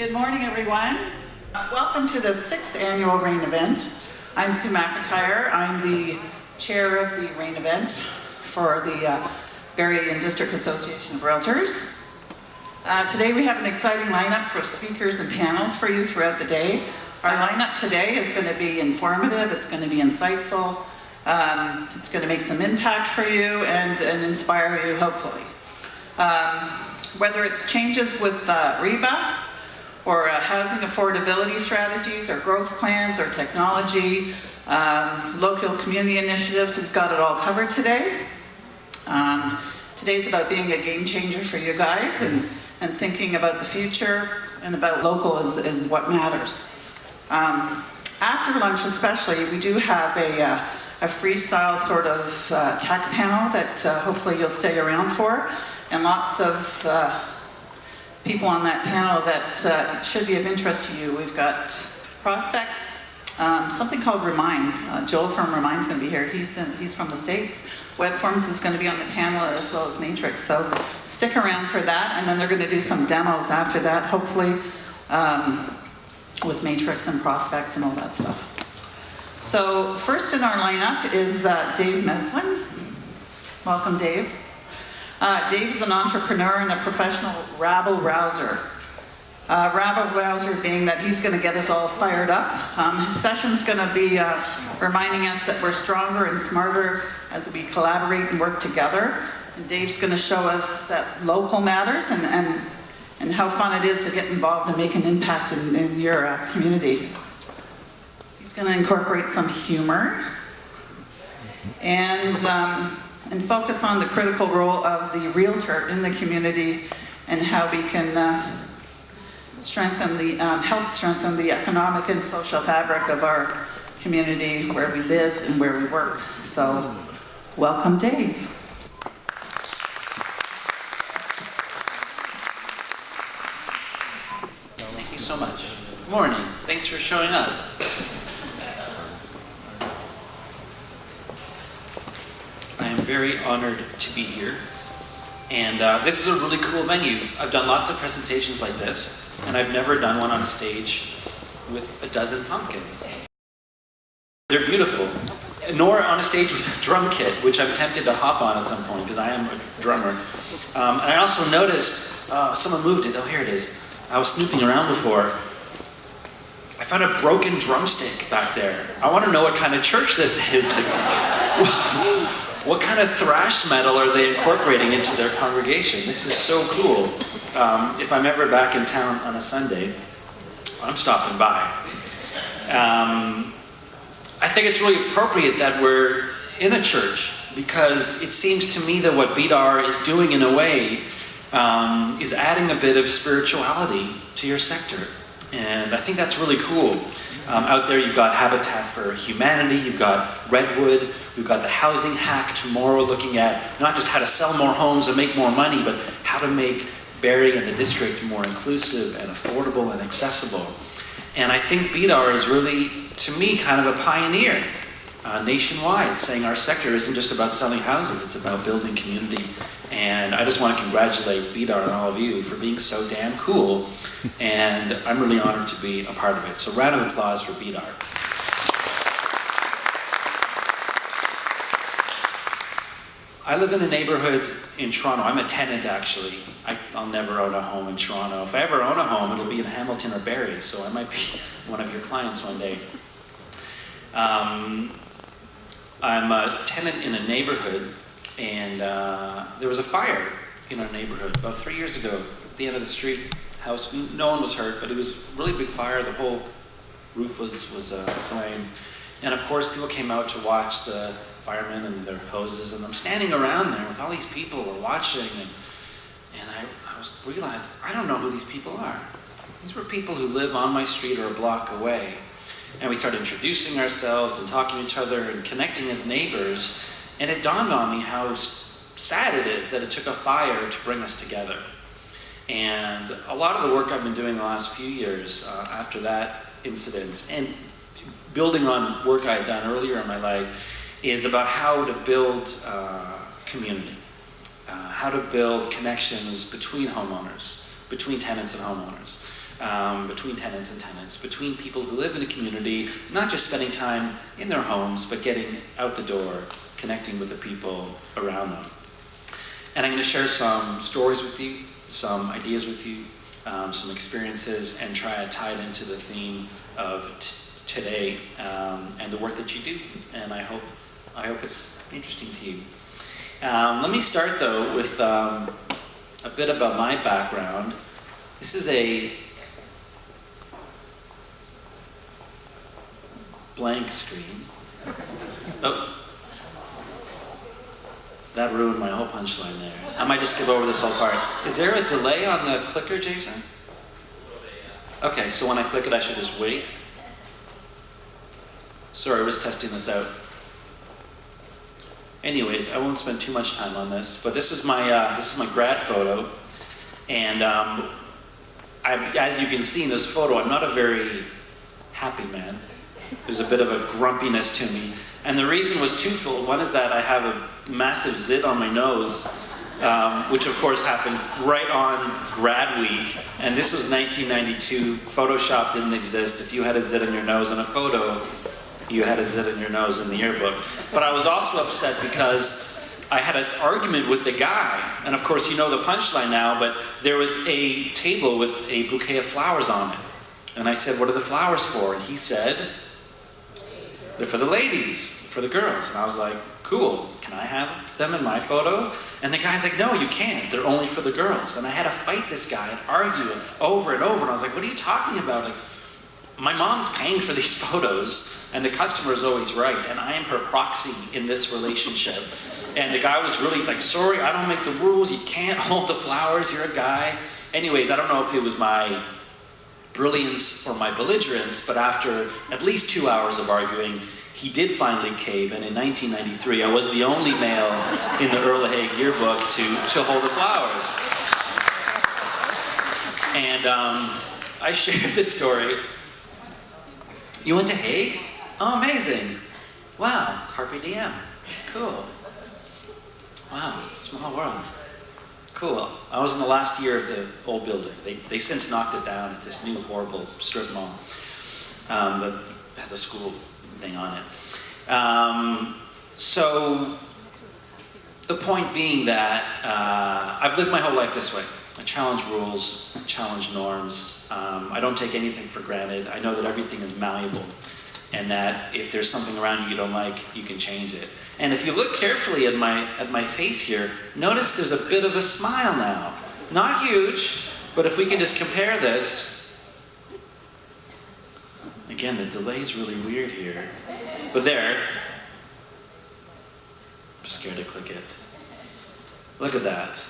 Good morning, everyone. Welcome to the 6th annual rain event. I'm Sue McIntyre. I'm the chair of the rain event for the Barrie and District Association of Realtors. Today we have an exciting lineup for speakers and panels for you throughout the day. Our lineup today is going to be informative, it's going to be insightful, it's going to make some impact for you and inspire you, hopefully. Whether it's changes with REBA, or housing affordability strategies, or growth plans, or technology, local community initiatives, we've got it all covered today. Today's about being a game changer for you guys and thinking about the future and about local is what matters. After lunch especially, we do have a freestyle sort of tech panel that hopefully you'll stay around for, and lots of people on that panel that should be of interest to you. We've got prospects, something called Remind. Joel from Remind's going to be here. He's from the States. Webforms is going to be on the panel as well as Matrix. So stick around for that, and then they're going to do some demos after that, hopefully, with Matrix and prospects and all that stuff. So first in our lineup is Dave Meslin. Welcome, Dave. Dave is an entrepreneur and a professional rabble-rouser. Rabble-rouser being that he's going to get us all fired up. His session's going to be reminding us that we're stronger and smarter as we collaborate and work together. And Dave's going to show us that local matters and how fun it is to get involved and make an impact in your community. He's going to incorporate some humor and focus on the critical role of the realtor in the community and how we can help strengthen the economic and social fabric of our community where we live and where we work. So, welcome, Dave. Thank you so much. Good morning. Thanks for showing up. I am very honored to be here, and this is a really cool venue. I've done lots of presentations like this, and I've never done one on a stage with a dozen pumpkins. They're beautiful, nor on a stage with a drum kit, which I'm tempted to hop on at some point because I am a drummer. And I also noticed someone moved it. Oh, here it is. I was snooping around before. I found a broken drumstick back there. I want to know what kind of church this is. What kind of thrash metal are they incorporating into their congregation? This is so cool. If I'm ever back in town on a Sunday, I'm stopping by. I think it's really appropriate that we're in a church because it seems to me that what BDAR is doing in a way is adding a bit of spirituality to your sector. And I think that's really cool. Out there you've got Habitat for Humanity, you've got Redwood, we've got the housing hack tomorrow looking at not just how to sell more homes and make more money, but how to make Barrie and the district more inclusive and affordable and accessible. And I think BDAR is really, to me, kind of a pioneer nationwide, saying our sector isn't just about selling houses, it's about building community. And I just want to congratulate BDAR and all of you for being so damn cool. And I'm really honored to be a part of it. So round of applause for BDAR. I live in a neighborhood in Toronto. I'm a tenant, actually. I'll never own a home in Toronto. If I ever own a home, it'll be in Hamilton or Barrie, so I might be one of your clients one day. I'm a tenant in a neighborhood, and there was a fire in our neighborhood about 3 years ago at the end of the street. House, no one was hurt, but it was a really big fire. The whole roof was aflame. And of course, people came out to watch the firemen and their hoses, and I'm standing around there with all these people watching, and I realized, I don't know who these people are. These were people who live on my street or a block away. And we started introducing ourselves and talking to each other and connecting as neighbors, and it dawned on me how sad it is that it took a fire to bring us together. And a lot of the work I've been doing the last few years after that incident, and building on work I had done earlier in my life, is about how to build community, how to build connections between homeowners, between tenants and homeowners. between tenants and tenants, between people who live in a community, not just spending time in their homes, but getting out the door, connecting with the people around them. And I'm going to share some stories with you, some ideas with you, some experiences, and try to tie it into the theme of today and the work that you do. And I hope it's interesting to you. Let me start though with a bit about my background. This is a blank screen. Oh. That ruined my whole punchline there. I might just skip over this whole part. Is there a delay on the clicker, Jason? Okay, so when I click it, I should just wait. Sorry, I was testing this out. Anyways, I won't spend too much time on this, but this is my grad photo, and as you can see in this photo, I'm not a very happy man. There's a bit of a grumpiness to me. And the reason was twofold. One is that I have a massive zit on my nose, which of course happened right on grad week. And this was 1992. Photoshop didn't exist. If you had a zit on your nose in a photo, you had a zit on your nose in the yearbook. But I was also upset because I had this argument with the guy. And of course, you know the punchline now, but there was a table with a bouquet of flowers on it. And I said, "What are the flowers for?" And he said, "They're for the ladies, for the girls." And I was like, "Cool, can I have them in my photo?" And the guy's like, "No, you can't, they're only for the girls." And I had to fight this guy and argue it over and over. And I was like, "What are you talking about? Like, my mom's paying for these photos, and the customer is always right, and I am her proxy in this relationship." And the guy was really, he's like, "Sorry, I don't make the rules, you can't hold the flowers, you're a guy." Anyways, I don't know if it was my brilliance or my belligerence, but after at least 2 hours of arguing, he did finally cave, and in 1993, I was the only male in the Earl of Hague yearbook to hold the flowers. And I shared this story. "You went to Hague? Oh, amazing. Wow, carpe diem. Cool. Wow, small world. Cool." I was in the last year of the old building. They since knocked it down. It's this new horrible strip mall that has a school thing on it. So the point being that I've lived my whole life this way. I challenge rules, I challenge norms. I don't take anything for granted. I know that everything is malleable, and that if there's something around you don't like, you can change it. And if you look carefully at my face here, notice there's a bit of a smile now. Not huge, but if we can just compare this. Again, the delay's really weird here. But there. I'm scared to click it. Look at that.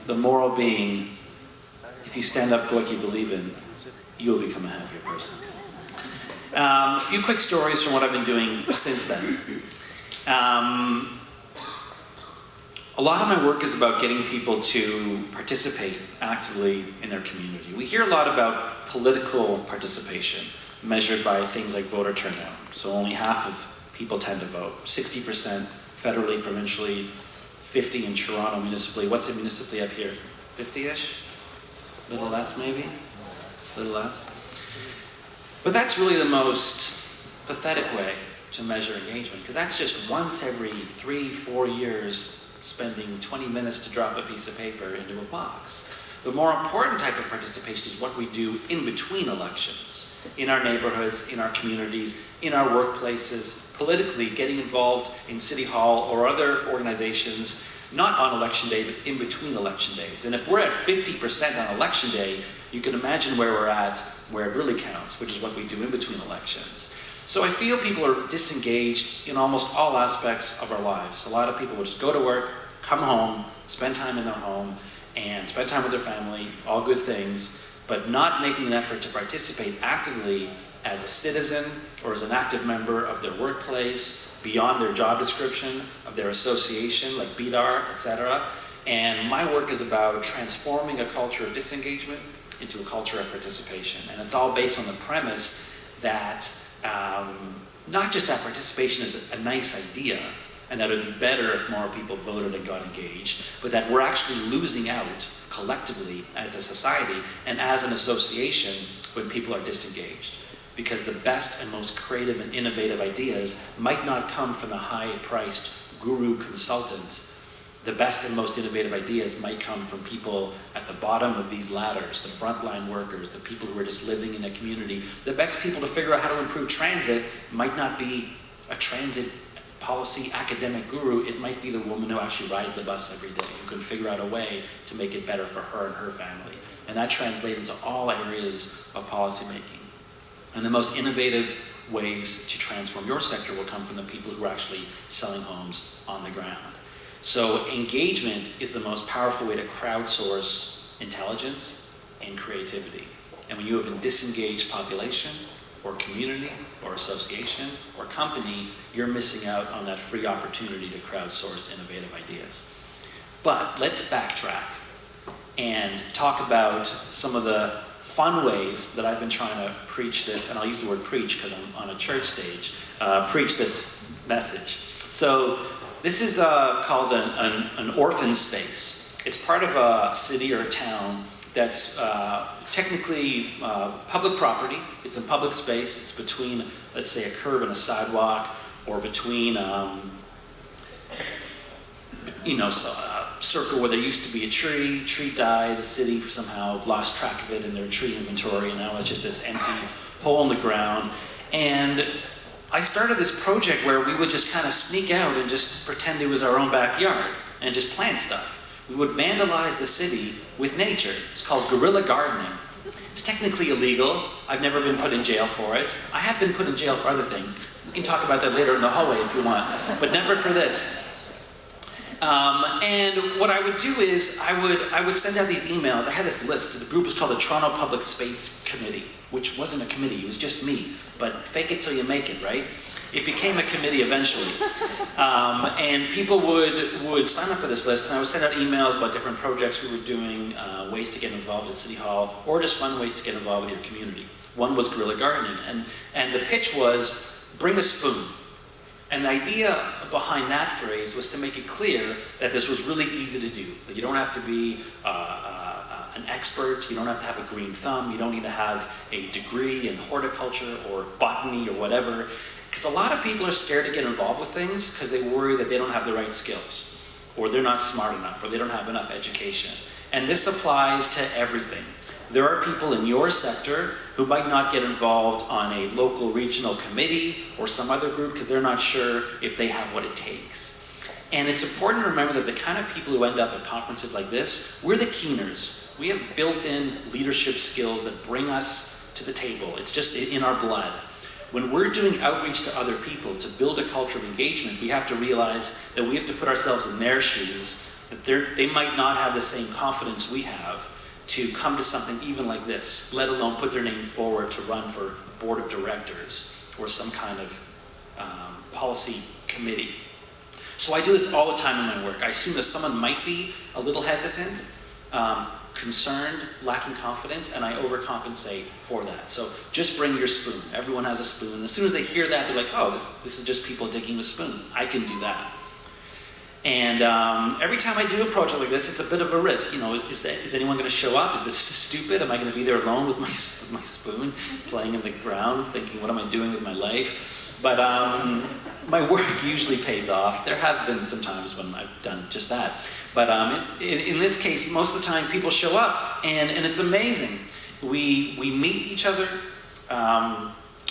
The moral being, if you stand up for what you believe in, you will become a happier person. A few quick stories from what I've been doing since then. A lot of my work is about getting people to participate actively in their community. We hear a lot about political participation, measured by things like voter turnout. So only half of people tend to vote. 60% federally, provincially, 50 in Toronto municipally. What's it municipally up here? 50-ish? A little less maybe? A little less? But that's really the most pathetic way to measure engagement, because that's just once every 3-4 years spending 20 minutes to drop a piece of paper into a box. The more important type of participation is what we do in between elections, in our neighborhoods, in our communities, in our workplaces, politically getting involved in City Hall or other organizations, not on election day, but in between election days. And if we're at 50% on election day, you can imagine where we're at, where it really counts, which is what we do in between elections. So I feel people are disengaged in almost all aspects of our lives. A lot of people will just go to work, come home, spend time in their home, and spend time with their family, all good things, but not making an effort to participate actively as a citizen or as an active member of their workplace, beyond their job description, of their association, like BDAR, etc. And my work is about transforming a culture of disengagement into a culture of participation. And it's all based on the premise that not just that participation is a nice idea, and that it would be better if more people voted and got engaged, but that we're actually losing out collectively as a society and as an association when people are disengaged. Because the best and most creative and innovative ideas might not come from the high-priced guru consultant. The best and most innovative ideas might come from people at the bottom of these ladders, the frontline workers, the people who are just living in a community. The best people to figure out how to improve transit might not be a transit policy academic guru, it might be the woman who actually rides the bus every day, who can figure out a way to make it better for her and her family. And that translates into all areas of policymaking. And the most innovative ways to transform your sector will come from the people who are actually selling homes on the ground. So engagement is the most powerful way to crowdsource intelligence and creativity. And when you have a disengaged population, or community, or association, or company, you're missing out on that free opportunity to crowdsource innovative ideas. But let's backtrack and talk about some of the fun ways that I've been trying to preach this, and I'll use the word preach because I'm on a church stage, preach this message. So this is called an orphan space. It's part of a city or a town that's technically public property. It's in public space. It's between, let's say, a curb and a sidewalk, or between, a circle where there used to be a tree. Tree died. The city somehow lost track of it in their tree inventory, and now it's just this empty hole in the ground. And I started this project where we would just kind of sneak out and just pretend it was our own backyard and just plant stuff. We would vandalize the city with nature. It's called guerrilla gardening. It's technically illegal. I've never been put in jail for it. I have been put in jail for other things. We can talk about that later in the hallway if you want, but never for this. And what I would do is I would send out these emails. I had this list. The group was called the Toronto Public Space Committee, which wasn't a committee. It was just me. But fake it till you make it, right? It became a committee eventually. And people would sign up for this list, and I would send out emails about different projects we were doing, ways to get involved at City Hall, or just fun ways to get involved with your community. One was guerrilla gardening, and the pitch was, bring a spoon. And the idea behind that phrase was to make it clear that this was really easy to do, that you don't have to be an expert, you don't have to have a green thumb, you don't need to have a degree in horticulture or botany or whatever. Because a lot of people are scared to get involved with things because they worry that they don't have the right skills, or they're not smart enough, or they don't have enough education. And this applies to everything. There are people in your sector who might not get involved on a local regional committee or some other group because they're not sure if they have what it takes. And it's important to remember that the kind of people who end up at conferences like this, we're the keeners. We have built-in leadership skills that bring us to the table. It's just in our blood. When we're doing outreach to other people to build a culture of engagement, we have to realize that we have to put ourselves in their shoes, that they might not have the same confidence we have to come to something even like this, let alone put their name forward to run for board of directors or some kind of policy committee. So I do this all the time in my work. I assume that someone might be a little hesitant, concerned, lacking confidence, and I overcompensate for that. So just bring your spoon. Everyone has a spoon. As soon as they hear that, they're like, oh, this is just people digging with spoons. I can do that. And every time I do a project like this, it's a bit of a risk. Is anyone going to show up? Is this stupid? Am I going to be there alone with my spoon, playing in the ground, thinking, what am I doing with my life? But my work usually pays off. There have been some times when I've done just that. But in this case, most of the time, people show up, and it's amazing. We meet each other.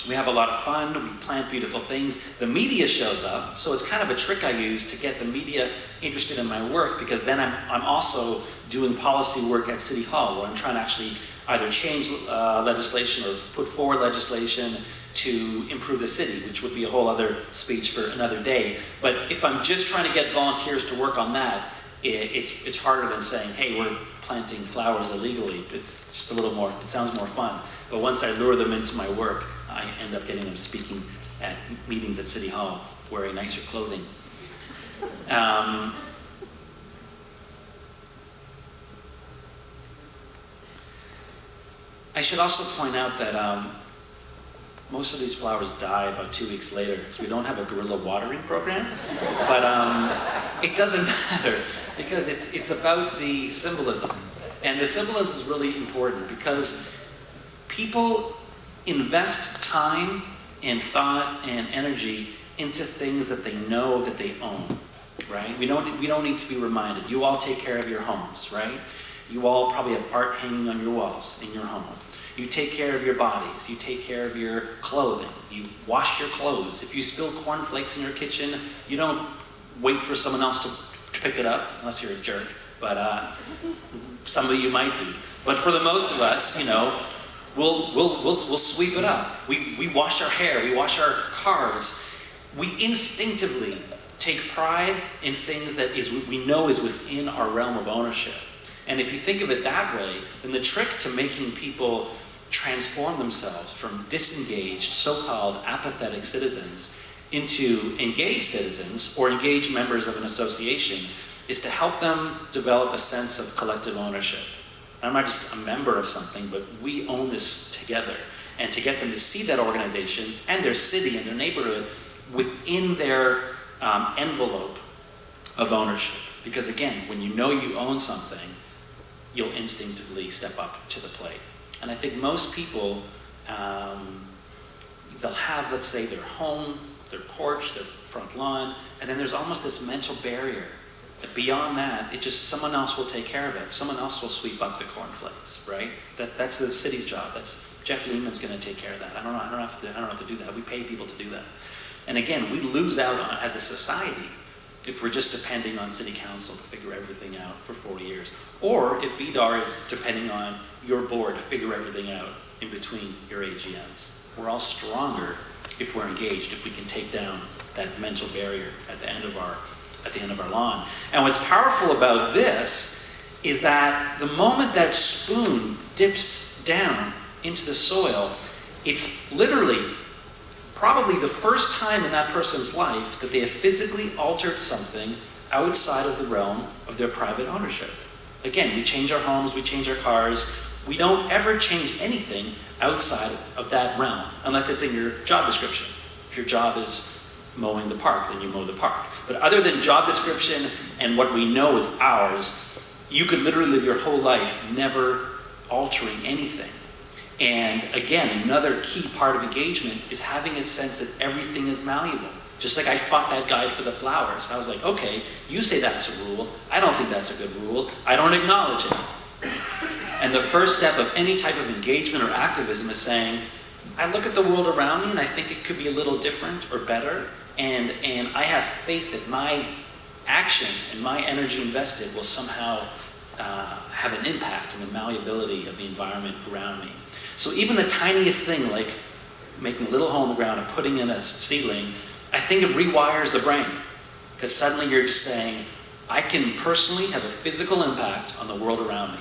We have a lot of fun, we plant beautiful things. The media shows up, so it's kind of a trick I use to get the media interested in my work, because then I'm also doing policy work at City Hall, where I'm trying to actually either change legislation or put forward legislation to improve the city, which would be a whole other speech for another day. But if I'm just trying to get volunteers to work on that, it's harder than saying, hey, we're planting flowers illegally. It's just a little more, it sounds more fun. But once I lure them into my work, I end up getting them speaking at meetings at City Hall, wearing nicer clothing. I should also point out that most of these flowers die about 2 weeks later because we don't have a guerrilla watering program. But it doesn't matter because it's about the symbolism. And the symbolism is really important because people invest time and thought and energy into things that they know that they own, right? We don't need to be reminded. You all take care of your homes, right? You all probably have art hanging on your walls in your home. You take care of your bodies. You take care of your clothing. You wash your clothes. If you spill cornflakes in your kitchen, you don't wait for someone else to pick it up, unless you're a jerk. But some of you might be. But for the most of us, you know, we'll sweep it up. We wash our hair. We wash our cars. We instinctively take pride in things that we know is within our realm of ownership. And if you think of it that way, then the trick to making people transform themselves from disengaged, so-called apathetic citizens into engaged citizens or engaged members of an association is to help them develop a sense of collective ownership. I'm not just a member of something, but we own this together. And to get them to see that organization and their city and their neighborhood within their envelope of ownership. Because again, when you know you own something, you'll instinctively step up to the plate. And I think most people, they'll have, let's say, their home, their porch, their front lawn, and then there's almost this mental barrier. But beyond that, someone else will take care of it. Someone else will sweep up the cornflakes, right? That's the city's job. Jeff Lehman's going to take care of that. I don't have to do that. We pay people to do that. And again, we lose out on, as a society, if we're just depending on city council to figure everything out for 40 years. Or if BDAR is depending on your board to figure everything out in between your AGMs. We're all stronger if we're engaged, if we can take down that mental barrier at the end of our lawn. And what's powerful about this is that the moment that spoon dips down into the soil, it's literally probably the first time in that person's life that they have physically altered something outside of the realm of their private ownership. Again, we change our homes, we change our cars. We don't ever change anything outside of that realm, unless it's in your job description. If your job is mowing the park, then you mow the park. But other than job description and what we know is ours, you could literally live your whole life never altering anything. And again, another key part of engagement is having a sense that everything is malleable. Just like I fought that guy for the flowers. I was like, okay, you say that's a rule. I don't think that's a good rule. I don't acknowledge it. And the first step of any type of engagement or activism is saying, I look at the world around me and I think it could be a little different or better. And I have faith that my action and my energy invested will somehow have an impact on the malleability of the environment around me. So even the tiniest thing, like making a little hole in the ground and putting in a seedling, I think it rewires the brain. Because suddenly you're just saying, I can personally have a physical impact on the world around me.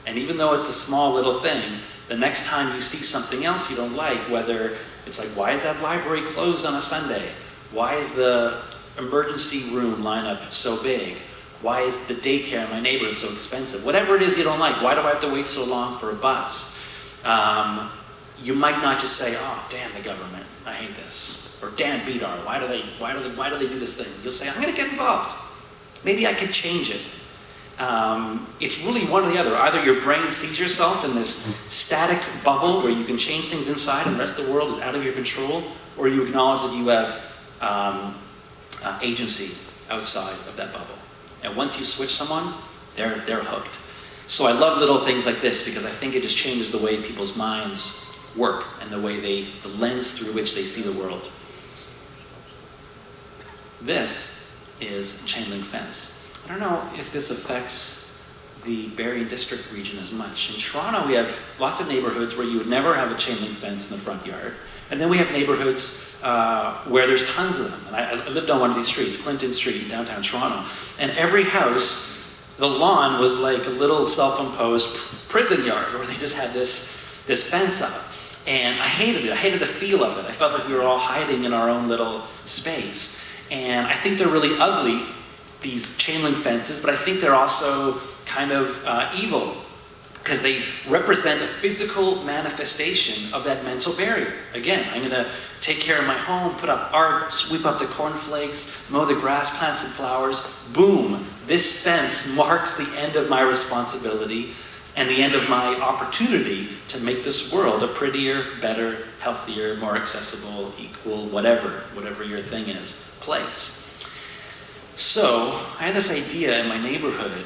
And even though it's a small little thing, the next time you see something else you don't like, whether it's like, why is that library closed on a Sunday? Why is the emergency room lineup so big? Why is the daycare in my neighborhood so expensive? Whatever it is you don't like, why do I have to wait so long for a bus? You might not just say, oh, damn the government, I hate this. Or damn BDAR, why do they do this thing? You'll say, I'm gonna get involved. Maybe I could change it. It's really one or the other. Either your brain sees yourself in this static bubble where you can change things inside and the rest of the world is out of your control, or you acknowledge that you have agency outside of that bubble. And once you switch someone, they're hooked. So I love little things like this because I think it just changes the way people's minds work and the lens through which they see the world. This is chain link fence. I don't know if this affects the Barrie District region as much. In Toronto, we have lots of neighborhoods where you would never have a chain link fence in the front yard. And then we have neighborhoods where there's tons of them. And I lived on one of these streets, Clinton Street in downtown Toronto. And every house, the lawn was like a little self-imposed prison yard where they just had this fence up. And I hated it. I hated the feel of it. I felt like we were all hiding in our own little space. And I think they're really ugly, these chain link fences, but I think they're also kind of evil. because they represent a physical manifestation of that mental barrier. Again, I'm gonna take care of my home, put up art, sweep up the cornflakes, mow the grass, plant some flowers. Boom, this fence marks the end of my responsibility and the end of my opportunity to make this world a prettier, better, healthier, more accessible, equal, whatever your thing is, place. So I had this idea in my neighborhood,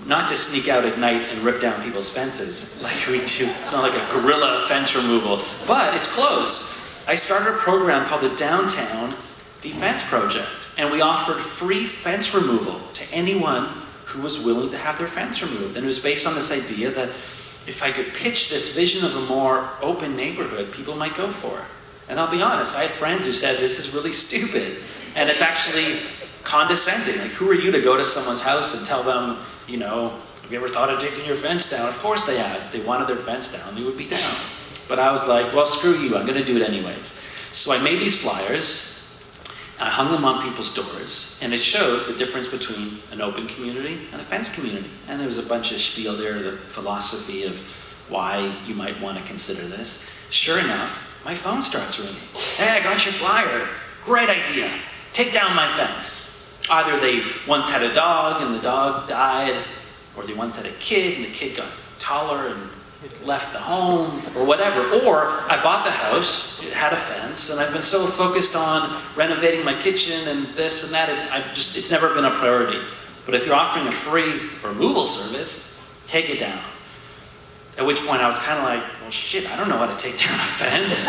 not to sneak out at night and rip down people's fences like we do. It's not like a guerrilla fence removal, but it's close. I started a program called the Downtown Defense Project, and we offered free fence removal to anyone who was willing to have their fence removed. And it was based on this idea that if I could pitch this vision of a more open neighborhood, people might go for it. And I'll be honest, I had friends who said, this is really stupid. And it's actually condescending. Like, who are you to go to someone's house and tell them, you know, have you ever thought of taking your fence down? Of course they have. If they wanted their fence down, they would be down. But I was like, well, screw you, I'm gonna do it anyways. So I made these flyers, I hung them on people's doors, and it showed the difference between an open community and a fenced community. And there was a bunch of spiel there, the philosophy of why you might want to consider this. Sure enough, my phone starts ringing. Hey, I got your flyer. Great idea. Take down my fence. Either they once had a dog and the dog died, or they once had a kid and the kid got taller and left the home, or whatever. Or I bought the house, it had a fence, and I've been so focused on renovating my kitchen and this and that, it's never been a priority. But if you're offering a free removal service, take it down. At which point I was kind of like, well shit, I don't know how to take down a fence.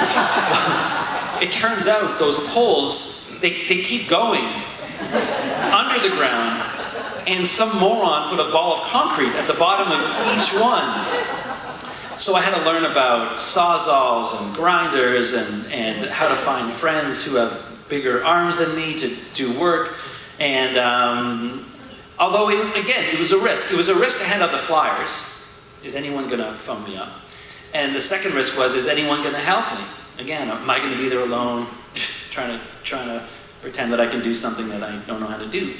It turns out those poles, they keep going under the ground, and some moron put a ball of concrete at the bottom of each one. So I had to learn about sawzalls and grinders and how to find friends who have bigger arms than me to do work. And although, it was a risk. It was a risk to hand out the flyers. Is anyone gonna phone me up? And the second risk was, is anyone gonna help me? Again, am I gonna be there alone, trying to pretend that I can do something that I don't know how to do?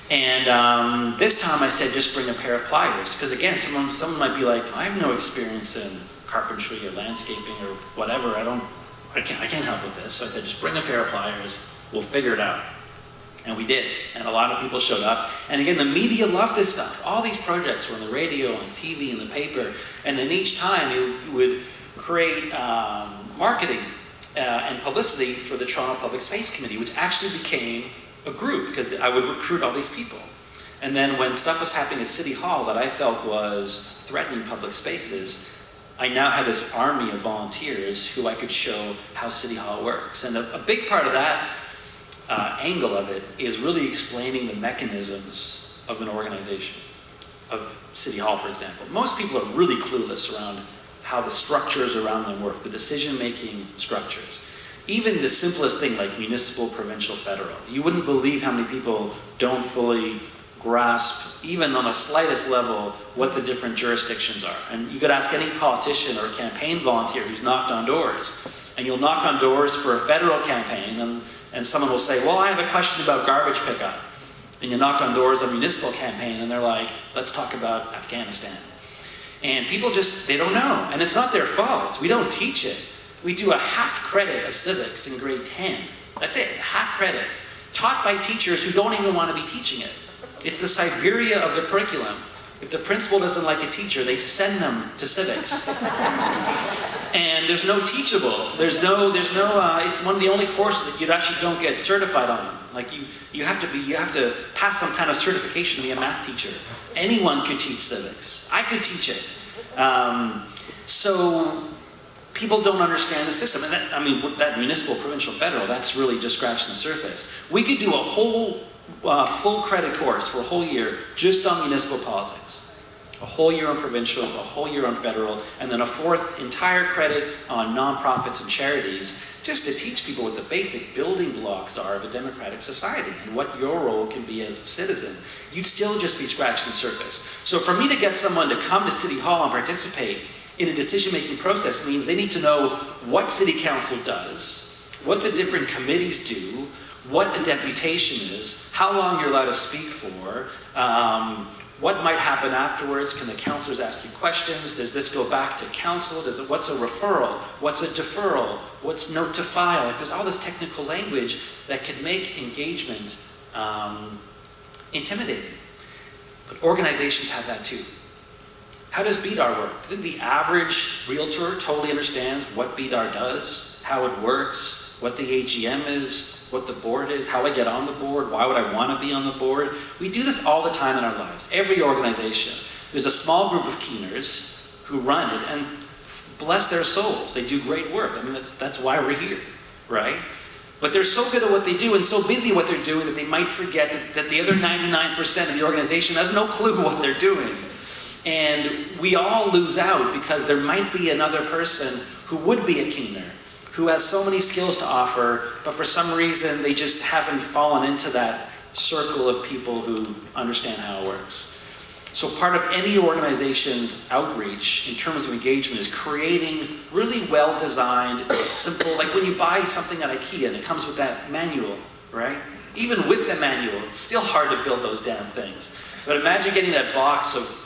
And this time I said, just bring a pair of pliers. Because again, someone might be like, I have no experience in carpentry or landscaping or whatever. I can't help with this. So I said, just bring a pair of pliers. We'll figure it out. And we did. And a lot of people showed up. And again, the media loved this stuff. All these projects were on the radio, on TV, in the paper. And then each time you would create marketing and publicity for the Toronto Public Space Committee, which actually became a group, because I would recruit all these people. And then when stuff was happening at City Hall that I felt was threatening public spaces, I now had this army of volunteers who I could show how City Hall works. And a big part of that angle of it is really explaining the mechanisms of an organization, of City Hall, for example. Most people are really clueless around how the structures around them work, the decision-making structures. Even the simplest thing like municipal, provincial, federal. You wouldn't believe how many people don't fully grasp, even on the slightest level, what the different jurisdictions are. And you could ask any politician or campaign volunteer who's knocked on doors. And you'll knock on doors for a federal campaign, and someone will say, well, I have a question about garbage pickup. And you knock on doors on a municipal campaign, and they're like, let's talk about Afghanistan. And people just, they don't know. And it's not their fault. We don't teach it. We do a half credit of civics in grade 10. That's it, half credit. Taught by teachers who don't even want to be teaching it. It's the Siberia of the curriculum. If the principal doesn't like a teacher, they send them to civics. And there's no teachable. It's one of the only courses that you actually don't get certified on. Like you have to pass some kind of certification to be a math teacher. Anyone could teach civics. I could teach it. So people don't understand the system. And that municipal, provincial, federal, that's really just scratching the surface. We could do a whole full credit course for a whole year just on municipal politics. A whole year on provincial, a whole year on federal, and then a fourth entire credit on nonprofits and charities, just to teach people what the basic building blocks are of a democratic society and what your role can be as a citizen. You'd still just be scratching the surface. So for me to get someone to come to City Hall and participate in a decision-making process means they need to know what City Council does, what the different committees do, what a deputation is, how long you're allowed to speak for, What might happen afterwards? Can the counselors ask you questions? Does this go back to council? What's a referral? What's a deferral? What's note to file? Like, there's all this technical language that can make engagement intimidating. But organizations have that too. How does BDAR work? Do you think the average realtor totally understands what BDAR does, how it works, what the AGM is, what the board is, how I get on the board, why would I want to be on the board? We do this all the time in our lives. Every organization. There's a small group of keeners who run it, and bless their souls, they do great work. I mean, that's why we're here, right? But they're so good at what they do and so busy what they're doing that they might forget that the other 99% of the organization has no clue what they're doing. And we all lose out because there might be another person who would be a keener, who has so many skills to offer, but for some reason they just haven't fallen into that circle of people who understand how it works. So part of any organization's outreach in terms of engagement is creating really well-designed, simple, like when you buy something at IKEA and it comes with that manual, right? Even with the manual, it's still hard to build those damn things. But imagine getting that box of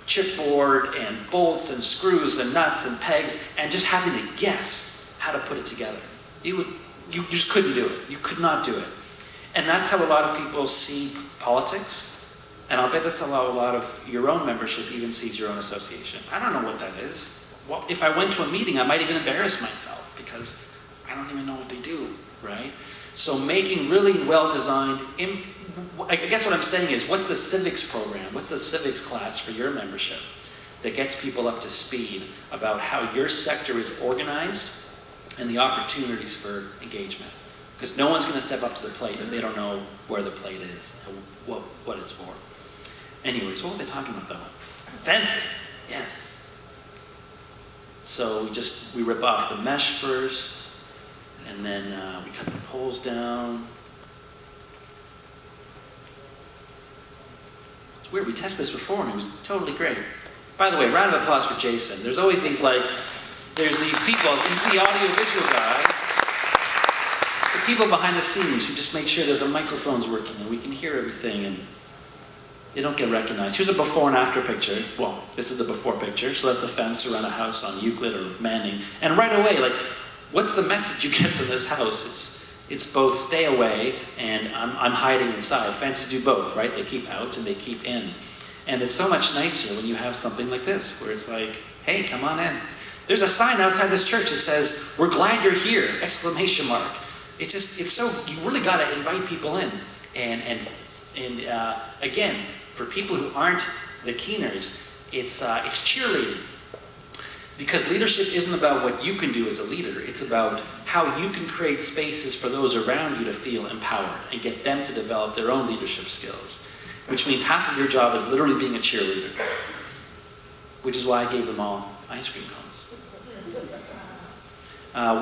chipboard and bolts and screws and nuts and pegs and just having to guess how to put it together. You just couldn't do it. You could not do it. And that's how a lot of people see politics. And I'll bet that's how a lot of your own membership even sees your own association. I don't know what that is. Well, if I went to a meeting, I might even embarrass myself because I don't even know what they do, right? So making really well-designed, I guess what I'm saying is, what's the civics program? What's the civics class for your membership that gets people up to speed about how your sector is organized and the opportunities for engagement? Because no one's going to step up to the plate if they don't know where the plate is and what it's for. Anyways, what was I talking about though? Fences, yes. So we rip off the mesh first, and then we cut the poles down. It's weird, we tested this before and it was totally great. By the way, round of applause for Jason. There's always these there's these people, he's the audio-visual guy, the people behind the scenes who just make sure that the microphone's working and we can hear everything and they don't get recognized. Here's a before and after picture. Well, this is the before picture, so that's a fence around a house on Euclid or Manning. And right away, what's the message you get from this house? It's both stay away and I'm hiding inside. Fences do both, right? They keep out and they keep in. And it's so much nicer when you have something like this, where it's like, hey, come on in. There's a sign outside this church that says, we're glad you're here, ! It's so, you really gotta invite people in. And again, for people who aren't the keeners, it's cheerleading. Because leadership isn't about what you can do as a leader, it's about how you can create spaces for those around you to feel empowered and get them to develop their own leadership skills. Which means half of your job is literally being a cheerleader. Which is why I gave them all ice cream cones.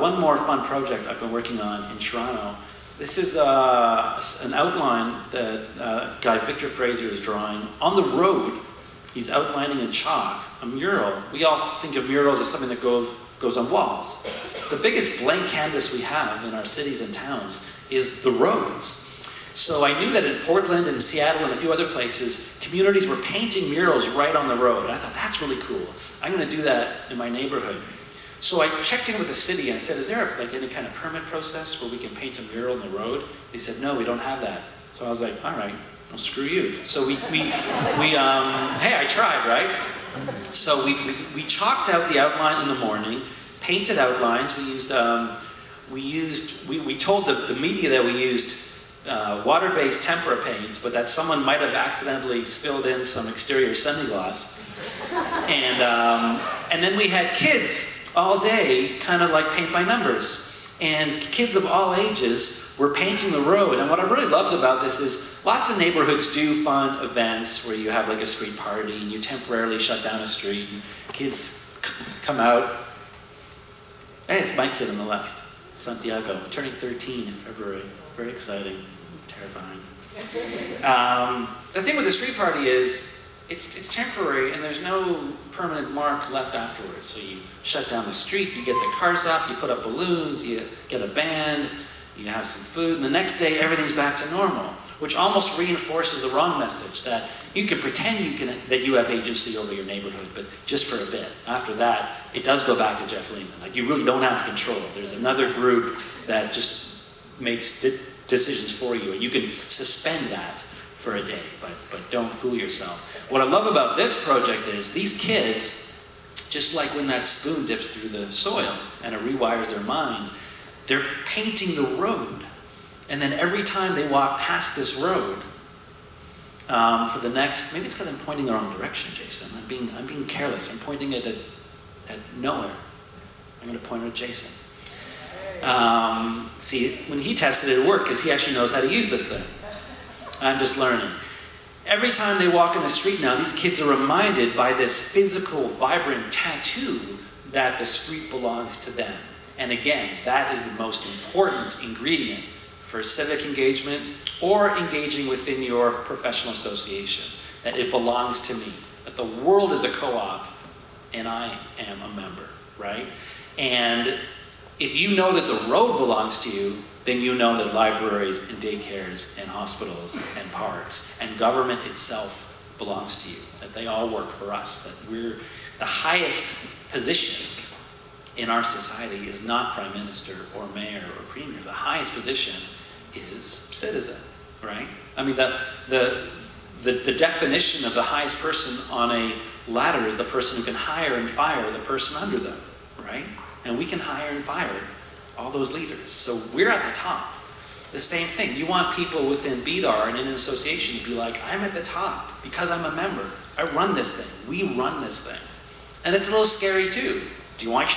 One more fun project I've been working on in Toronto. This is an outline that guy Victor Fraser is drawing on the road. He's outlining in chalk a mural. We all think of murals as something that goes on walls. The biggest blank canvas we have in our cities and towns is the roads. So I knew that in Portland and Seattle and a few other places, communities were painting murals right on the road. And I thought, that's really cool. I'm going to do that in my neighborhood. So I checked in with the city and I said, is there any kind of permit process where we can paint a mural in the road? They said, no, we don't have that. So I was like, all right, well, screw you. So hey, I tried, right? So we chalked out the outline in the morning, painted outlines. We told the media that we used water-based tempera paints, but that someone might have accidentally spilled in some exterior semi-gloss. And then we had kids all day, kind of like paint by numbers. And kids of all ages were painting the road. And what I really loved about this is lots of neighborhoods do fun events where you have a street party and you temporarily shut down a street and kids come out. Hey, it's my kid on the left, Santiago, turning 13 in February. Very exciting, terrifying. The thing with the street party is it's temporary and there's no permanent mark left afterwards. So you shut down the street, you get the cars off, you put up balloons, you get a band, you have some food, and the next day everything's back to normal, which almost reinforces the wrong message that You can pretend that you have agency over your neighborhood, but just for a bit. After that, it does go back to Jeff Lehman. Like, you really don't have control. There's another group that just makes decisions for you, and you can suspend that for a day, but don't fool yourself. What I love about this project is these kids, just like when that spoon dips through the soil and it rewires their mind, they're painting the road. And then every time they walk past this road, for the next, maybe it's because I'm pointing the wrong direction, Jason. I'm being careless. I'm pointing it at nowhere. I'm going to point it at Jason. See, when he tested it, it worked because he actually knows how to use this thing. I'm just learning. Every time they walk in the street now, these kids are reminded by this physical, vibrant tattoo that the street belongs to them. And again, that is the most important ingredient for civic engagement or engaging within your professional association, that it belongs to me, that the world is a co-op and I am a member, right? And if you know that the road belongs to you, then you know that libraries and daycares and hospitals and parks and government itself belongs to you, that they all work for us, that we're the highest position in our society is not prime minister or mayor or premier. The highest position is citizen, right? I mean, the definition of the highest person on a ladder is the person who can hire and fire the person under them, right? And we can hire and fire all those leaders. So we're at the top. The same thing. You want people within BDAR and in an association to be like, I'm at the top because I'm a member. I run this thing. We run this thing. And it's a little scary too. Do you want,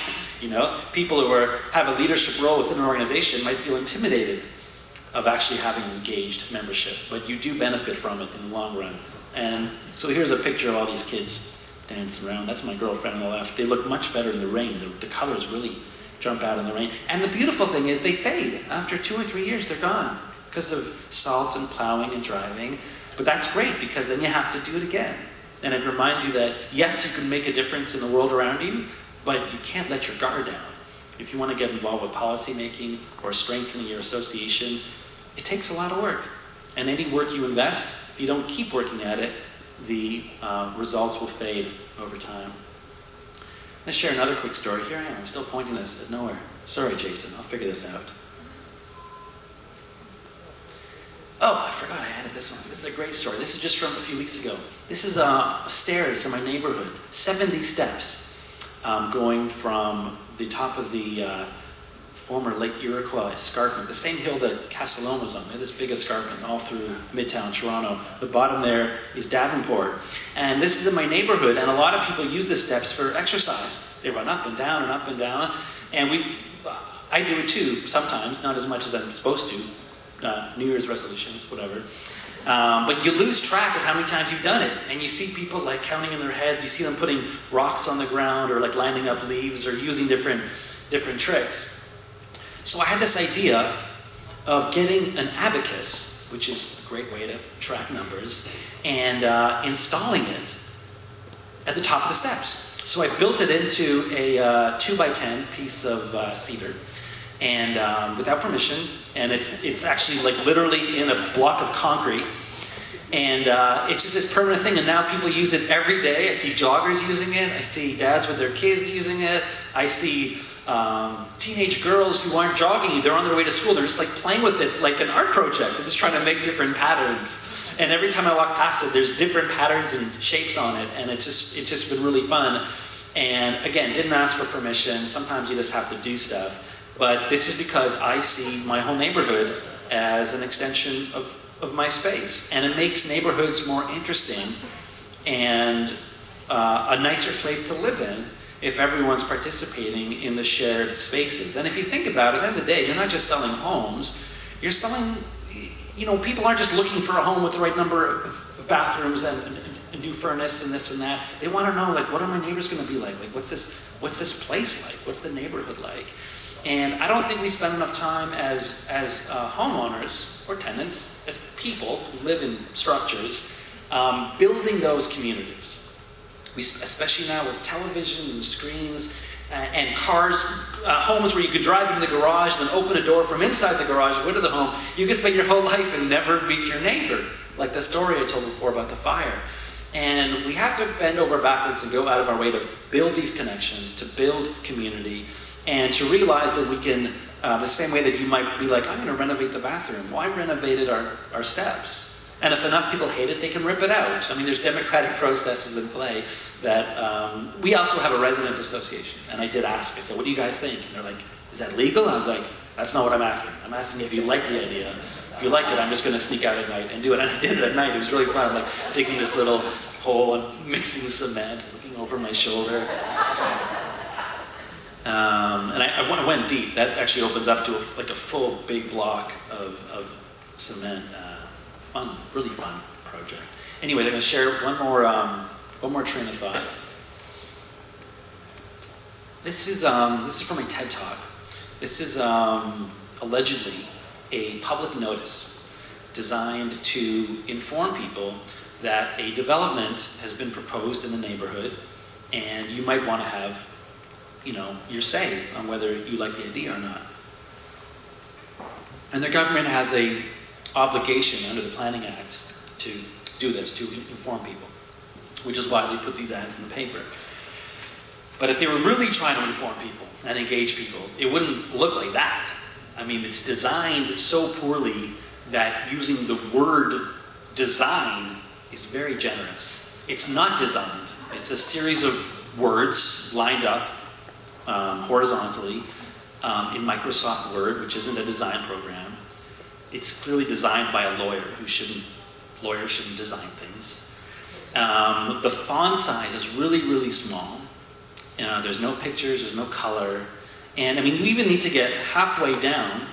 people who have a leadership role within an organization might feel intimidated of actually having engaged membership, but you do benefit from it in the long run. And so here's a picture of all these kids dancing around. That's my girlfriend on the left. They look much better in the rain. The colors really jump out in the rain. And the beautiful thing is they fade. After 2 or 3 years, they're gone because of salt and plowing and driving. But that's great because then you have to do it again. And it reminds you that, yes, you can make a difference in the world around you, but you can't let your guard down. If you want to get involved with policy making or strengthening your association, it takes a lot of work. And any work you invest, if you don't keep working at it, the results will fade over time. Let's share another quick story. Here I am, I'm still pointing this at nowhere. Sorry, Jason, I'll figure this out. Oh, I forgot I added this one. This is a great story. This is just from a few weeks ago. This is stairs in my neighborhood, 70 steps going from the top of the former Lake Iroquois escarpment, the same hill that Castellone was on. They had this big escarpment all through Midtown Toronto. The bottom there is Davenport. And this is in my neighborhood, and a lot of people use the steps for exercise. They run up and down and up and down. And I do it too, sometimes, not as much as I'm supposed to. New Year's resolutions, whatever. But you lose track of how many times you've done it. And you see people like counting in their heads. You see them putting rocks on the ground or like lining up leaves or using different tricks. So I had this idea of getting an abacus, which is a great way to track numbers, and installing it at the top of the steps. So I built it into a 2x10 piece of cedar, and without permission, and it's actually like literally in a block of concrete, and it's just this permanent thing, and now people use it every day. I see joggers using it, I see dads with their kids using it, I see teenage girls who aren't jogging, they're on their way to school, they're just like playing with it like an art project. They're just trying to make different patterns. And every time I walk past it, there's different patterns and shapes on it, and it's just been really fun. And again, didn't ask for permission. Sometimes you just have to do stuff. But this is because I see my whole neighborhood as an extension of my space. And it makes neighborhoods more interesting and a nicer place to live in if everyone's participating in the shared spaces. And if you think about it, at the end of the day, you're not just selling homes, you're selling, people aren't just looking for a home with the right number of bathrooms and a new furnace and this and that. They want to know, like, what are my neighbors going to be like? Like, what's this place like? What's the neighborhood like? And I don't think we spend enough time as homeowners or tenants, as people who live in structures, building those communities. Especially now with television and screens and cars, homes where you could drive into the garage and then open a door from inside the garage and go to the home. You could spend your whole life and never meet your neighbor, like the story I told before about the fire. And we have to bend over backwards and go out of our way to build these connections, to build community, and to realize that we can, the same way that you might be like, I'm going to renovate the bathroom. Well, I renovated our steps. And if enough people hate it, they can rip it out. I mean, there's democratic processes in play that, we also have a residents association. And I did ask, I said, what do you guys think? And they're like, is that legal? I was like, that's not what I'm asking. I'm asking if you like the idea. If you like it, I'm just going to sneak out at night and do it. And I did it at night. It was really fun, like digging this little hole and mixing cement, looking over my shoulder. And I went deep. That actually opens up to like a full big block of cement. Fun, really fun project. Anyways, I'm going to share one more train of thought. This is from a TED Talk. This is allegedly a public notice designed to inform people that a development has been proposed in the neighborhood, and you might want to have, your say on whether you like the idea or not. And the government has a obligation under the Planning Act to do this, to inform people, which is why they put these ads in the paper. But if they were really trying to inform people and engage people, it wouldn't look like that. I mean, it's designed so poorly that using the word design is very generous. It's not designed. It's a series of words lined up horizontally in Microsoft Word, which isn't a design program. It's clearly designed by a lawyer lawyers shouldn't design things. The font size is really, really small. There's no pictures, there's no color. And I mean, you even need to get halfway down,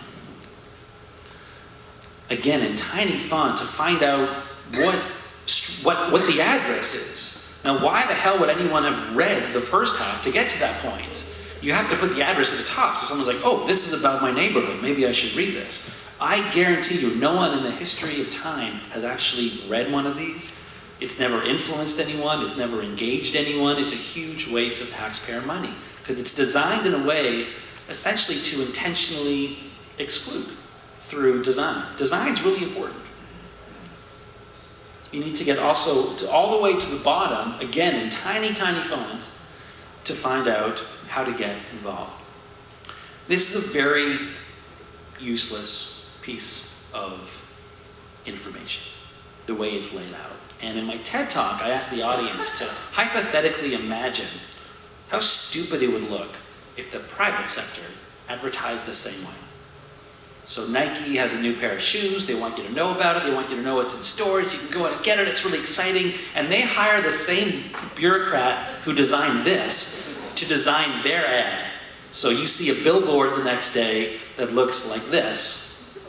again in tiny font, to find out what the address is. Now, why the hell would anyone have read the first half to get to that point? You have to put the address at the top, so someone's like, oh, this is about my neighborhood, maybe I should read this. I guarantee you, no one in the history of time has actually read one of these. It's never influenced anyone, it's never engaged anyone. It's a huge waste of taxpayer money, because it's designed in a way, essentially, to intentionally exclude through design. Design's really important. You need to get also all the way to the bottom, again in tiny, tiny font, to find out how to get involved. This is a very useless piece of information, the way it's laid out. And in my TED Talk, I asked the audience to hypothetically imagine how stupid it would look if the private sector advertised the same way. So Nike has a new pair of shoes, they want you to know about it, they want you to know it's in stores, you can go out and get it, it's really exciting, and they hire the same bureaucrat who designed this to design their ad. So you see a billboard the next day that looks like this.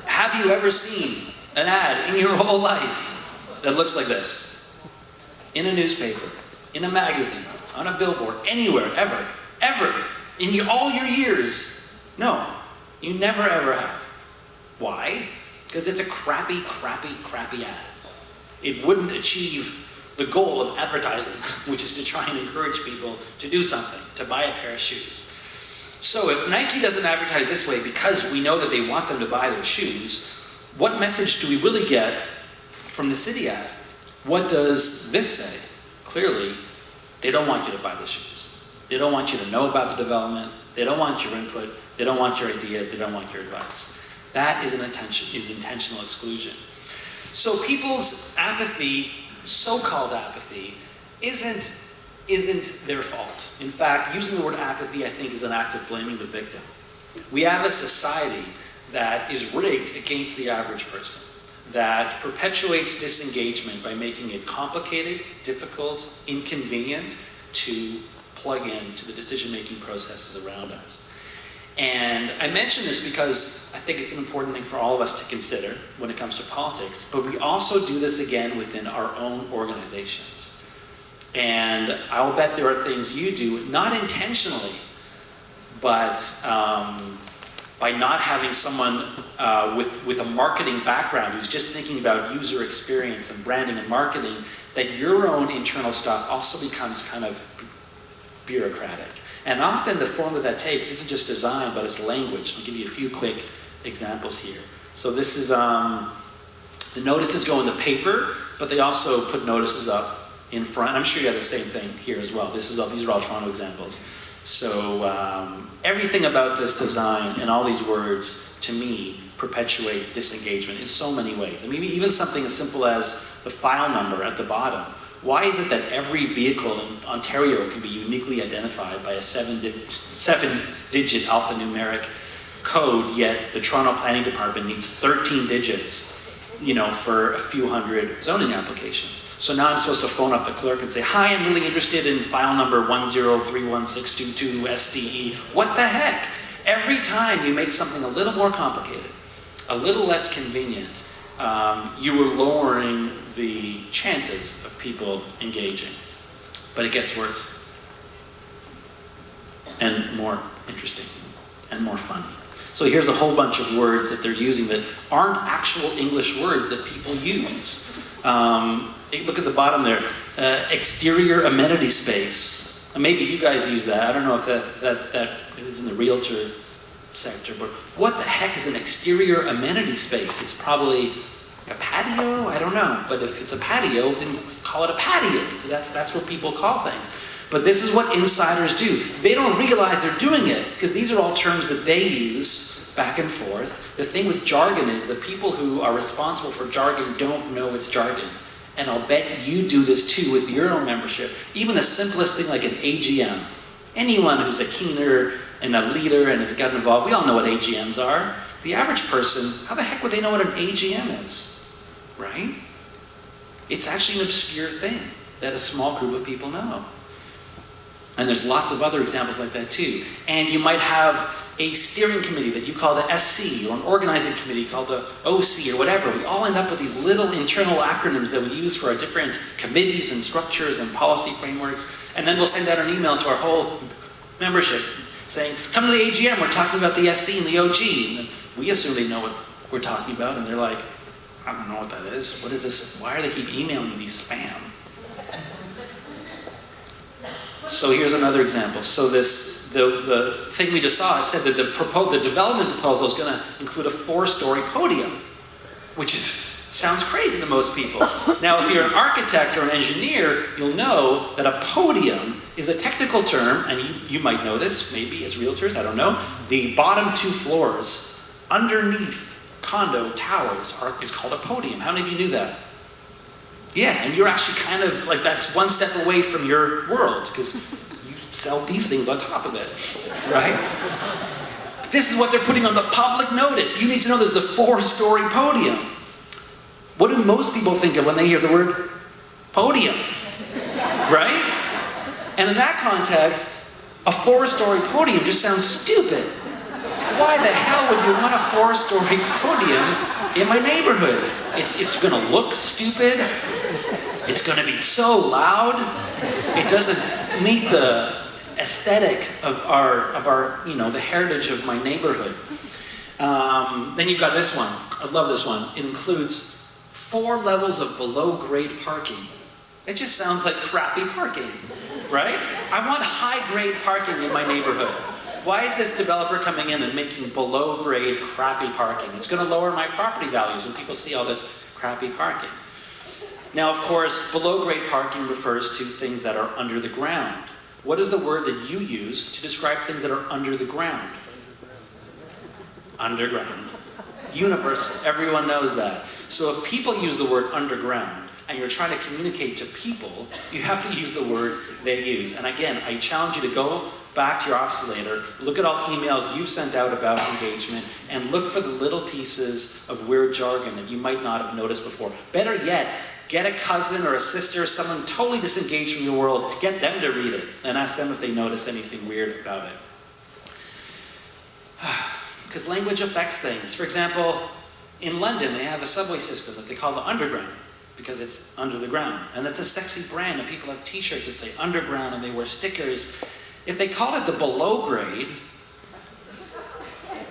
Have you ever seen an ad in your whole life that looks like this? In a newspaper, in a magazine, on a billboard, anywhere, ever, in all your years? No, you never ever have. Why? Because it's a crappy, crappy, crappy ad. It wouldn't achieve the goal of advertising, which is to try and encourage people to do something, to buy a pair of shoes. So if Nike doesn't advertise this way because we know that they want them to buy their shoes, what message do we really get from the city ad? What does this say? Clearly, they don't want you to buy the shoes. They don't want you to know about the development. They don't want your input. They don't want your ideas. They don't want your advice. That is intentional exclusion. So people's apathy, so-called apathy, isn't their fault. In fact, using the word apathy, I think, is an act of blaming the victim. We have a society that is rigged against the average person, that perpetuates disengagement by making it complicated, difficult, inconvenient to plug into the decision-making processes around us. And I mention this because I think it's an important thing for all of us to consider when it comes to politics, but we also do this again within our own organizations. And I'll bet there are things you do, not intentionally, but by not having someone with a marketing background who's just thinking about user experience and branding and marketing, that your own internal stuff also becomes kind of bureaucratic. And often the form that takes isn't just design, but it's language. I'll give you a few quick examples here. So this is, the notices go in the paper, but they also put notices up in front. I'm sure you have the same thing here as well. These are all Toronto examples. So everything about this design and all these words, to me, perpetuate disengagement in so many ways. I mean, even something as simple as the file number at the bottom. Why is it that every vehicle in Ontario can be uniquely identified by a seven-digit alphanumeric code, yet the Toronto Planning Department needs 13 digits, for a few hundred zoning applications? So now I'm supposed to phone up the clerk and say, hi, I'm really interested in file number 1031622 SDE. What the heck? Every time you make something a little more complicated, a little less convenient, you are lowering the chances of people engaging. But it gets worse, and more interesting, and more fun. So here's a whole bunch of words that they're using that aren't actual English words that people use. Look at the bottom there, exterior amenity space. Maybe you guys use that. I don't know if that is in the realtor sector, but what the heck is an exterior amenity space? It's probably like a patio? I don't know. But if it's a patio, then call it a patio. That's what people call things. But this is what insiders do. They don't realize they're doing it, because these are all terms that they use back and forth. The thing with jargon is that people who are responsible for jargon don't know it's jargon. And I'll bet you do this too with your own membership. Even the simplest thing like an AGM. Anyone who's a keener and a leader and has gotten involved, we all know what AGMs are. The average person, how the heck would they know what an AGM is? Right? It's actually an obscure thing that a small group of people know. And there's lots of other examples like that too. And you might have a steering committee that you call the SC, or an organizing committee called the OC, or whatever. We all end up with these little internal acronyms that we use for our different committees and structures and policy frameworks. And then we'll send out an email to our whole membership saying, come to the AGM, we're talking about the SC and the OG. And then we assume they know what we're talking about, and they're like, I don't know what that is. What is this? Why are they keep emailing me these spam? So here's another example. So the thing we just saw said that the development proposal is going to include a 4-story podium, which sounds crazy to most people. Now, if you're an architect or an engineer, you'll know that a podium is a technical term, and you might know this, maybe as realtors, I don't know. The bottom 2 floors underneath condo towers is called a podium. How many of you knew that? Yeah, and you're actually kind of like, that's one step away from your world, because you sell these things on top of it, right? This is what they're putting on the public notice. You need to know there's a 4-story podium. What do most people think of when they hear the word podium, right? And in that context, a 4-story podium just sounds stupid. Why the hell would you want a 4-story podium in my neighborhood? It's going to look stupid. It's going to be so loud. It doesn't meet the aesthetic of our the heritage of my neighborhood. Then you've got this one. I love this one. It includes 4 levels of below-grade parking. It just sounds like crappy parking, right? I want high-grade parking in my neighborhood. Why is this developer coming in and making below-grade crappy parking? It's going to lower my property values when people see all this crappy parking. Now, of course, below-grade parking refers to things that are under the ground. What is the word that you use to describe things that are under the ground? Underground. Universal. Everyone knows that. So if people use the word underground, and you're trying to communicate to people, you have to use the word they use. And again, I challenge you to go back to your office later, look at all the emails you've sent out about engagement, and look for the little pieces of weird jargon that you might not have noticed before. Better yet, get a cousin or a sister, someone totally disengaged from your world, get them to read it, and ask them if they noticed anything weird about it. Because language affects things. For example, in London, they have a subway system that they call the Underground, because it's under the ground. And it's a sexy brand, and people have t-shirts that say Underground, and they wear stickers. If they called it the below grade,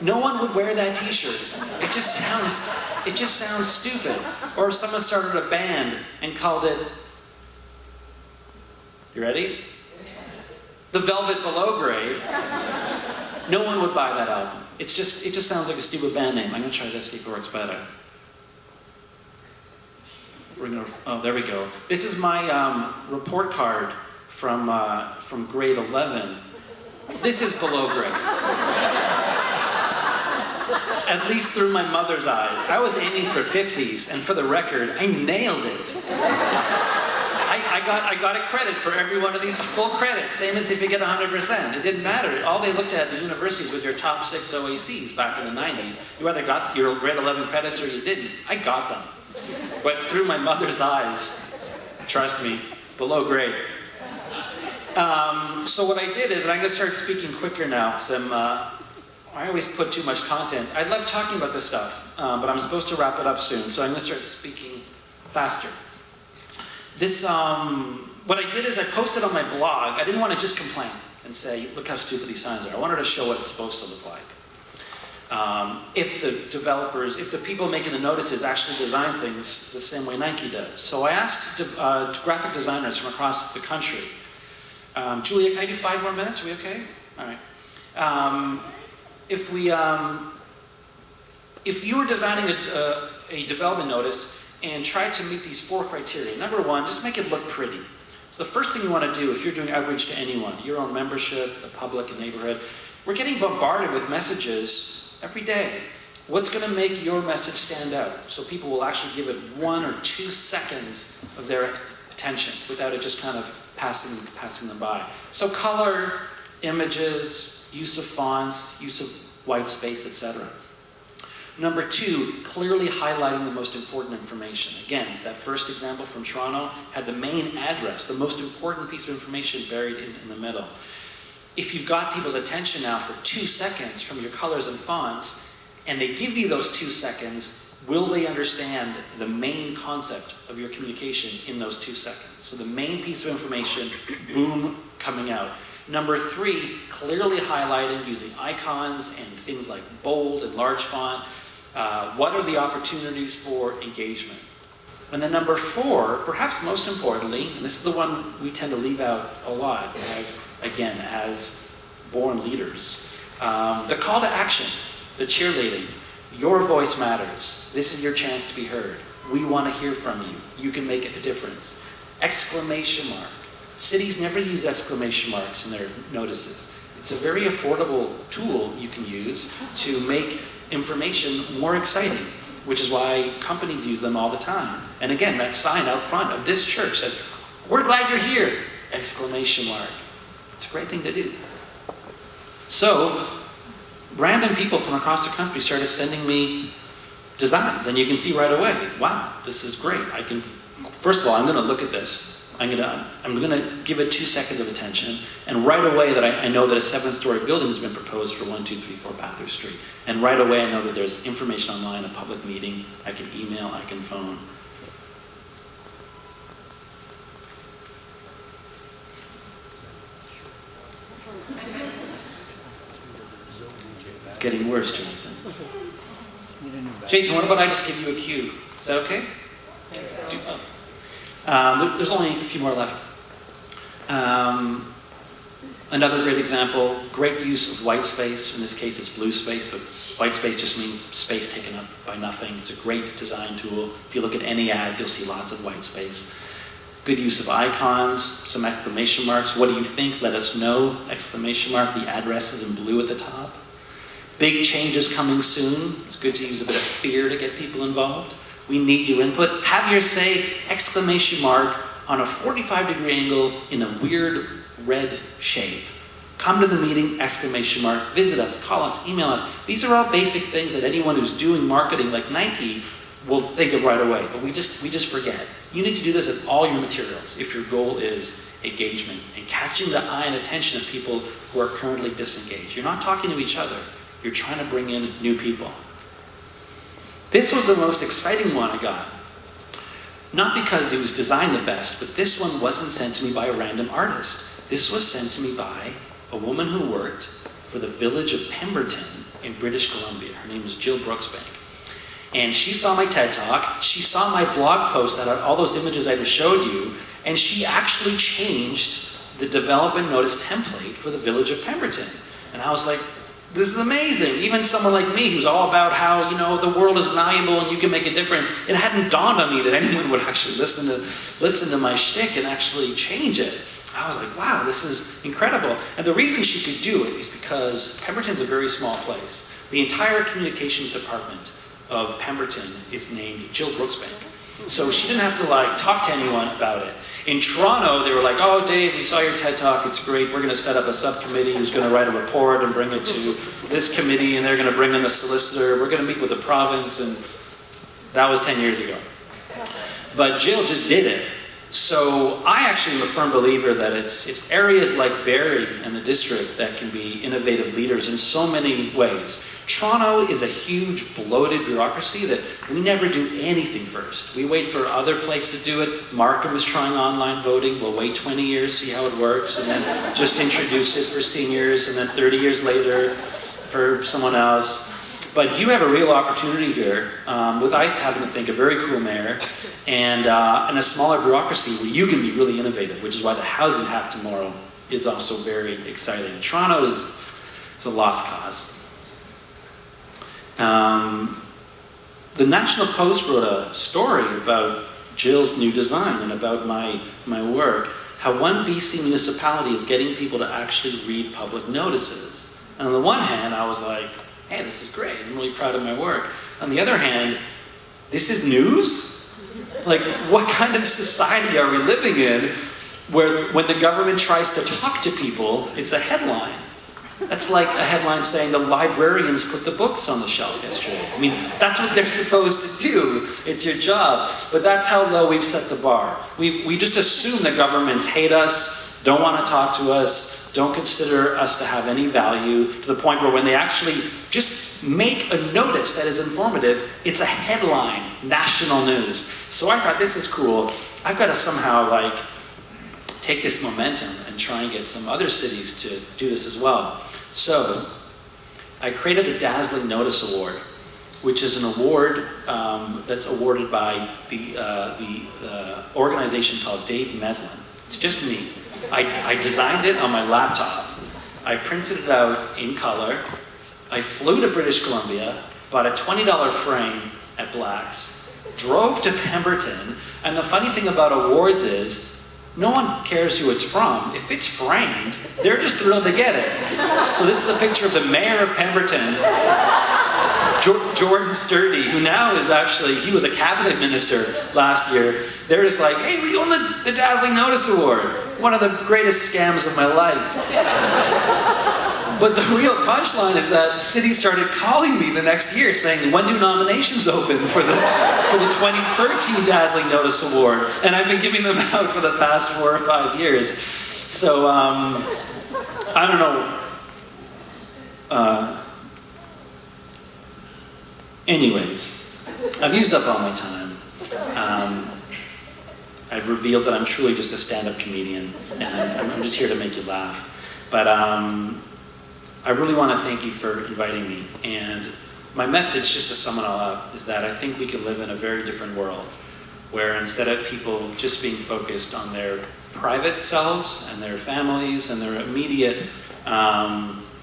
no one would wear that t-shirt. It just sounds stupid. Or if someone started a band and called it, you ready? The The Velvet Below Grade. No one would buy that album. It just sounds like a stupid band name. I'm gonna try this, see if it works better. Oh, there we go. This is my report card from grade 11. This is below grade. At least through my mother's eyes. I was aiming for 50s, and for the record, I nailed it. I got a credit for every one of these, a full credit, same as if you get 100%. It didn't matter. All they looked at the universities was your top 6 OACs back in the 90s. You either got your grade 11 credits or you didn't. I got them. But through my mother's eyes, trust me, below grade. So what I did is, and I'm gonna start speaking quicker now, because I always put too much content. I love talking about this stuff, but I'm supposed to wrap it up soon, so I'm gonna start speaking faster. This, what I did is I posted on my blog. I didn't want to just complain and say, look how stupid these signs are. I wanted to show what it's supposed to look like. If the developers, if the people making the notices actually design things the same way Nike does. So I asked graphic designers from across the country. Julia, can I do 5 more minutes? Are we okay? All right. If you were designing a development notice and tried to meet these 4 criteria. Number 1, just make it look pretty. So the first thing you want to do if you're doing outreach to anyone, your own membership, the public, and neighborhood, we're getting bombarded with messages every day. What's going to make your message stand out? So people will actually give it 1 or 2 seconds of their attention without it just kind of passing them by. So color, images, use of fonts, use of white space, etc. Number 2, clearly highlighting the most important information. Again, that first example from Toronto had the main address, the most important piece of information buried in the middle. If you've got people's attention now for 2 seconds from your colors and fonts, and they give you those 2 seconds, will they understand the main concept of your communication in those 2 seconds? So the main piece of information, boom, coming out. Number 3, clearly highlighting using icons and things like bold and large font. What are the opportunities for engagement? And then number 4, perhaps most importantly, and this is the one we tend to leave out a lot as born leaders, the call to action, the cheerleading. Your voice matters. This is your chance to be heard. We want to hear from you. You can make a difference. Exclamation mark. Cities never use exclamation marks in their notices. It's a very affordable tool you can use to make information more exciting, which is why companies use them all the time. And again, that sign out front of this church says, "We're glad you're here!" Exclamation mark. It's a great thing to do. So, random people from across the country started sending me designs, and you can see right away, wow, this is great. First of all, I'm gonna look at this. I'm gonna give it 2 seconds of attention, and right away that I know that a 7-story building has been proposed for 1, 2, 3, 4 Bathurst Street. And right away I know that there's information online, a public meeting, I can email, I can phone. It's getting worse, Jason. Jason, what about I just give you a cue? Is that okay? There's only a few more left. Another great example, great use of white space. In this case, it's blue space, but white space just means space taken up by nothing. It's a great design tool. If you look at any ads, you'll see lots of white space. Good use of icons, some exclamation marks. What do you think? Let us know. Exclamation mark. The address is in blue at the top. Big changes coming soon. It's good to use a bit of fear to get people involved. We need your input. Have your say, exclamation mark, on a 45-degree angle in a weird red shape. Come to the meeting, exclamation mark. Visit us, call us, email us. These are all basic things that anyone who's doing marketing like Nike will think of right away, but we just forget. You need to do this in all your materials if your goal is engagement and catching the eye and attention of people who are currently disengaged. You're not talking to each other. You're trying to bring in new people. This was the most exciting one I got. Not because it was designed the best, but this one wasn't sent to me by a random artist. This was sent to me by a woman who worked for the village of Pemberton in British Columbia. Her name is Jill Brooksbank. And she saw my TED Talk, she saw my blog post that had all those images I just showed you, and she actually changed the development notice template for the village of Pemberton. And I was like, this is amazing. Even someone like me who's all about how, the world is malleable and you can make a difference, it hadn't dawned on me that anyone would actually listen to my shtick and actually change it. I was like, wow, this is incredible. And the reason she could do it is because Pemberton's a very small place. The entire communications department of Pemberton is named Jill Brooksbank. So she didn't have to talk to anyone about it. In Toronto, they were like, oh, Dave, we saw your TED Talk, it's great. We're going to set up a subcommittee who's going to write a report and bring it to this committee, and they're going to bring in the solicitor. We're going to meet with the province, and that was 10 years ago. But Jill just did it. So I actually am a firm believer that it's areas like Barrie and the district that can be innovative leaders in so many ways. Toronto is a huge bloated bureaucracy that we never do anything first. We wait for other places to do it. Markham is trying online voting. We'll wait 20 years, see how it works, and then just introduce it for seniors, and then 30 years later for someone else. But you have a real opportunity here with, I happen to think, a very cool mayor and a smaller bureaucracy where you can be really innovative, which is why the housing hack tomorrow is also very exciting. Toronto is a lost cause. The National Post wrote a story about Jill's new design and about my work, how one BC municipality is getting people to actually read public notices. And on the one hand, I was like, hey, this is great, I'm really proud of my work. On the other hand, this is news? Like, what kind of society are we living in where when the government tries to talk to people, it's a headline? That's like a headline saying the librarians put the books on the shelf yesterday. I mean, that's what they're supposed to do. It's your job. But that's how low we've set the bar. We just assume that governments hate us, don't want to talk to us, don't consider us to have any value, to the point where when they actually just make a notice that is informative, it's a headline, national news. So I thought, this is cool. I've got to somehow take this momentum and try and get some other cities to do this as well. So I created the Dazzling Notice Award, which is an award that's awarded by the organization called Dave Meslin. It's just me. I designed it on my laptop. I printed it out in color. I flew to British Columbia, bought a $20 frame at Black's, drove to Pemberton, and the funny thing about awards is, no one cares who it's from. If it's framed, they're just thrilled to get it. So this is a picture of the mayor of Pemberton, Jordan Sturdy, who now is actually, he was a cabinet minister last year. They're just like, hey, we won the Dazzling Notice Award. One of the greatest scams of my life. But the real punchline is that cities started calling me the next year saying, when do nominations open for the 2013 Dazzling Notice Award? And I've been giving them out for the past 4 or 5 years. So, I don't know. Anyways, I've used up all my time. I've revealed that I'm truly just a stand-up comedian, and I'm just here to make you laugh. But I really want to thank you for inviting me. And my message, just to sum it all up, is that I think we can live in a very different world, where instead of people just being focused on their private selves and their families and their immediate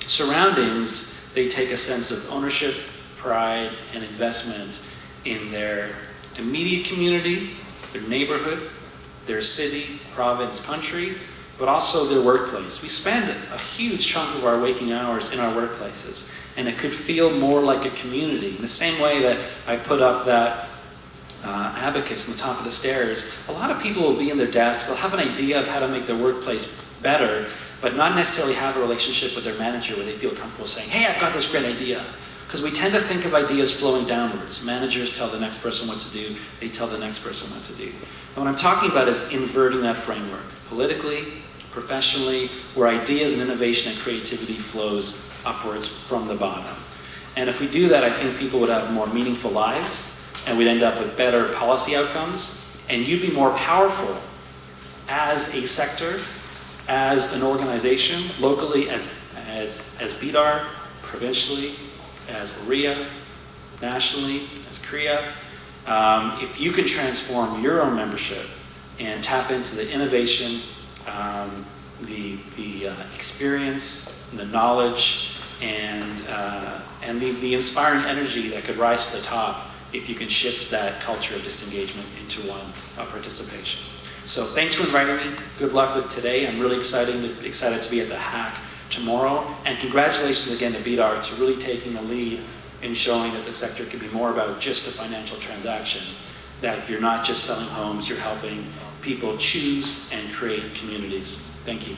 surroundings, they take a sense of ownership, pride, and investment in their immediate community, their neighborhood, their city, province, country, but also their workplace. We spend a huge chunk of our waking hours in our workplaces, and it could feel more like a community. In the same way that I put up that abacus on the top of the stairs, a lot of people will be in their desk, they'll have an idea of how to make their workplace better, but not necessarily have a relationship with their manager where they feel comfortable saying, hey, I've got this great idea. Because we tend to think of ideas flowing downwards. Managers tell the next person what to do, they tell the next person what to do. And what I'm talking about is inverting that framework, politically, professionally, where ideas and innovation and creativity flows upwards from the bottom. And if we do that, I think people would have more meaningful lives, and we'd end up with better policy outcomes, and you'd be more powerful as a sector, as an organization, locally as BDAR, provincially, as OREA, nationally, as CREA. If you can transform your own membership and tap into the innovation, the experience, the knowledge, and the inspiring energy that could rise to the top if you can shift that culture of disengagement into one of participation. So thanks for inviting me. Good luck with today. I'm really excited to be at the Hack tomorrow. And congratulations again to BDAR to really taking the lead in showing that the sector can be more about just a financial transaction, that you're not just selling homes, you're helping people choose and create communities. Thank you.